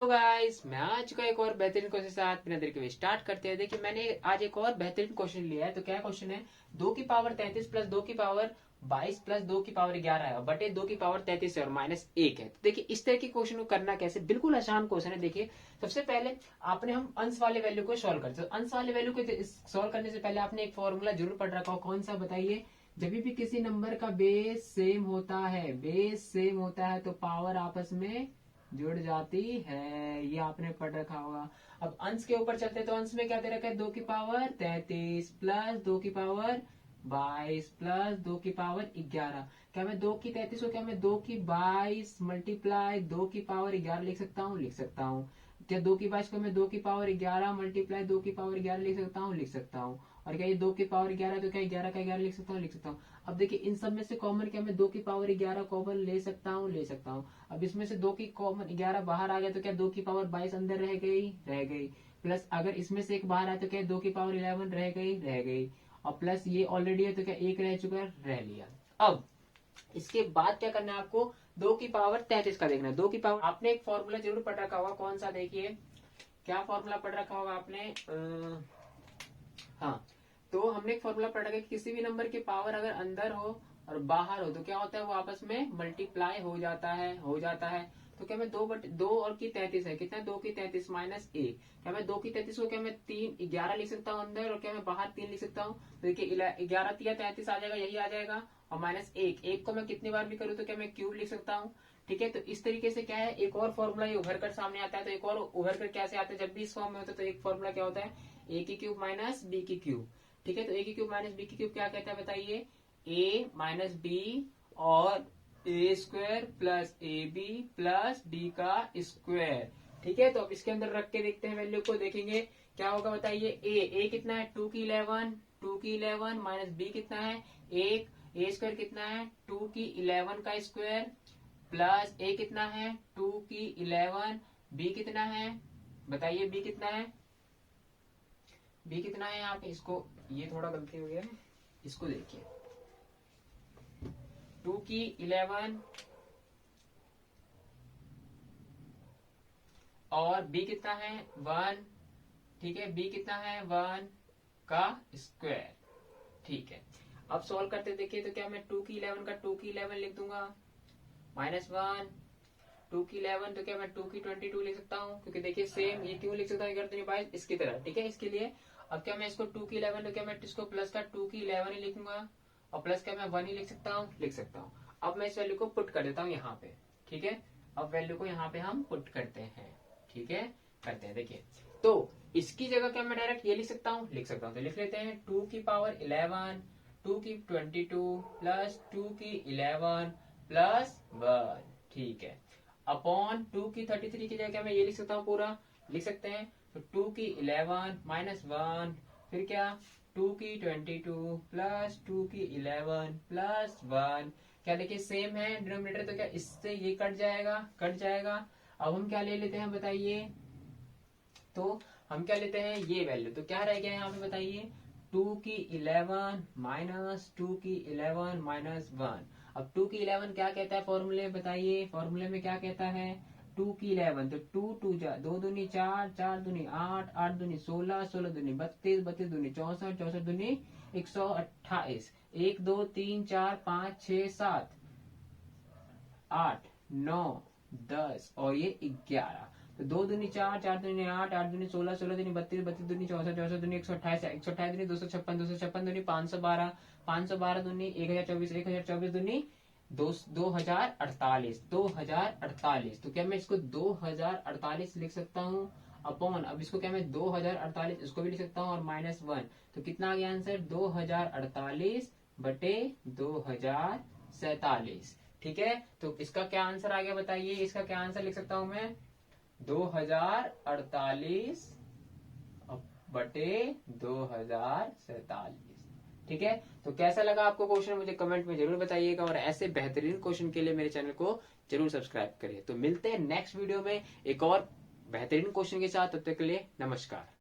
तो गाइस मैं आ चुका एक और बेहतरीन क्वेश्चन के साथ बिना देरी के स्टार्ट करते हैं। देखिए मैंने आज एक और बेहतरीन क्वेश्चन लिया है। तो क्या क्वेश्चन है? 2 की पावर 33 प्लस 2 की पावर 22 प्लस 2 की पावर 11 है बटे 2 की पावर 33 है और -1 है। तो देखिए इस तरह के क्वेश्चन को करना कैसे, बिल्कुल आसान क्वेश्चन है। देखिए सबसे पहले आपने हम अंश वाले वैल्यू को सॉल्व करते हैं। अंश वाले वैल्यू को सॉल्व करने से पहले आपने एक फॉर्मूला जरूर पढ़ रखा हो। कौन सा बताइए? जब भी किसी नंबर का बेस सेम होता है तो पावर आपस में जुड़ जाती है। ये आपने पढ़ रखा होगा। अब अंश के ऊपर चलते तो अंश में क्या दे रखा है? 2 की पावर 33 प्लस 2 की पावर 22 प्लस 2 की पावर 11। क्या मैं 2 की 33 को क्या मैं 2 की 22 मल्टीप्लाई 2 की पावर 11 लिख सकता हूँ? लिख सकता हूँ। क्या 2 की 22 को मैं 2 की पावर 11 मल्टीप्लाई 2 की पावर 11 लिख सकता हूँ? लिख सकता हूँ। और क्या ये 2 की पावर 11 तो क्या 11 का 11 लिख सकता हूँ? लिख सकता हूँ। अब देखिए इन सब में से कॉमन क्या मैं 2 की पावर 11 कॉमन ले सकता हूँ? ले सकता हूँ। अब इसमें से 2 की कॉमन 11 बाहर आ गया तो क्या 2 की पावर 22 अंदर रह गई? रह गई। प्लस अगर इसमें से एक बाहर आया तो क्या 2 की पावर 11 रह गई? रह गई। और प्लस ये ऑलरेडी है तो क्या एक रह चुका है? रह लिया। अब इसके बाद क्या करना है आपको? 2 की पावर 33 का देखना है। 2 की पावर आपने एक फॉर्मूला जरूर पढ़ रखा होगा। कौन सा? देखिए क्या फॉर्मूला पढ़ रखा होगा आपने? हाँ, तो हमने एक फॉर्मूला पढ़ा कि किसी भी नंबर की पावर अगर अंदर हो और बाहर हो तो क्या होता है? वो आपस में मल्टीप्लाई हो जाता है। तो क्या मैं 2 और की 33 है कितना? 2 की 33 -1। क्या मैं 2 की 33 को क्या मैं 3 11 लिख सकता हूँ अंदर और क्या मैं बाहर 3 लिख सकता हूँ? तो देखिए 11 आ जाएगा, यही आ जाएगा। और -1 को मैं कितनी बार भी करूँ तो क्या मैं क्यूब लिख सकता हूँ? ठीक है। तो इस तरीके से क्या है, एक और फॉर्मूला ये उभर कर सामने आता है। तो एक और उभर कर कैसे आता है? जब भी इस फॉर्म में होता है तो एक फॉर्मूला क्या होता है? A की क्यूब माइनस B की क्यूब। ठीक है। तो A की क्यूब माइनस B की क्यूब क्या कहता है बताइए? A-B और A² plus AB plus B का स्क्वायर। ठीक है। तो अब इसके अंदर रख के देखते हैं वैल्यू को, देखेंगे क्या होगा बताइए। A कितना है? 2 की 11 माइनस B कितना है? 1। A² कितना है? 2 की 11 का स्क्वायर प्लस A कितना है? 2 की 11। B कितना है बताइए? B कितना है? बी कितना है यहाँ पे? इसको, ये थोड़ा गलती हो गया है, इसको देखिए। 2 की 11 और बी कितना है? 1। ठीक है। बी कितना है? 1 का स्क्वायर। ठीक है। अब सॉल्व करते देखिए तो क्या मैं 2 की 11 का 2 की 11 लिख दूंगा -1। 2 की 11 तो क्या मैं 2 की 22 लिख सकता हूँ? क्योंकि देखिए सेम, ये क्यों लिख सकता हूँ 11 इसकी तरह। ठीक है। इसके लिए अब क्या मैं इसको 2 की 11 तो क्या मैं इसको प्लस का 2 की 11 ही लिखूंगा और प्लस क्या मैं 1 ही लिख सकता हूँ? लिख सकता हूँ। अब मैं इस वैल्यू को पुट कर देता हूँ यहाँ पे। ठीक है। अब वैल्यू को यहाँ पे हम पुट करते हैं। ठीक है, करते हैं। देखिए तो इसकी जगह क्या मैं डायरेक्ट ये लिख सकता हूँ? लिख सकता हूँ। तो लिख लेते हैं 2 की 11 2 की 22 प्लस 2 की 11 प्लस 1। ठीक है। अपॉन 2 की 33 की जगह मैं ये लिख सकता हूँ, पूरा लिख सकते हैं। तो 2 की 11 -1 फिर क्या 2 की 22 प्लस 2 की 11 प्लस 1। क्या देखिए सेम है डिनोमिनेटर, तो क्या इससे ये कट जाएगा? कट जाएगा। अब हम क्या ले लेते हैं बताइए? तो हम क्या लेते हैं? ये वैल्यू। तो क्या रह गया यहाँ पे बताइए? 2 की 11 अब 2 की 11 क्या कहता है फॉर्मूले बताइए? फॉर्मूले में क्या कहता है? 2 की 11 तो 2 2 दो दूनी 4 4 दूनी 8 8 दूनी 16 16 दूनी 32 32 दूनी 64 64 दूनी 128 1 2 3 4 5 6 7 8 9 10 और ये 11। तो 2 दूनी 4 4 दूनी 8 8 दूनी 16 16 दूनी 32 32 दूनी 64 64 दूनी 128 128 दूनी 256 256 दूनी 512 512 दूनी 1024 1024 दूनी 2048 तो क्या मैं इसको 2048 लिख सकता हूँ? अपॉन अब इसको क्या मैं 2048 इसको भी लिख सकता हूँ और -1। तो कितना आ गया आंसर? 2048 बटे 2047। ठीक है। तो इसका क्या आंसर आ गया बताइए? इसका क्या आंसर लिख सकता हूं मैं? 2048 बटे 2047। ठीक है। तो कैसा लगा आपको क्वेश्चन? मुझे कमेंट में जरूर बताइएगा और ऐसे बेहतरीन क्वेश्चन के लिए मेरे चैनल को जरूर सब्सक्राइब करिए। तो मिलते हैं नेक्स्ट वीडियो में एक और बेहतरीन क्वेश्चन के साथ। तब तक के लिए नमस्कार।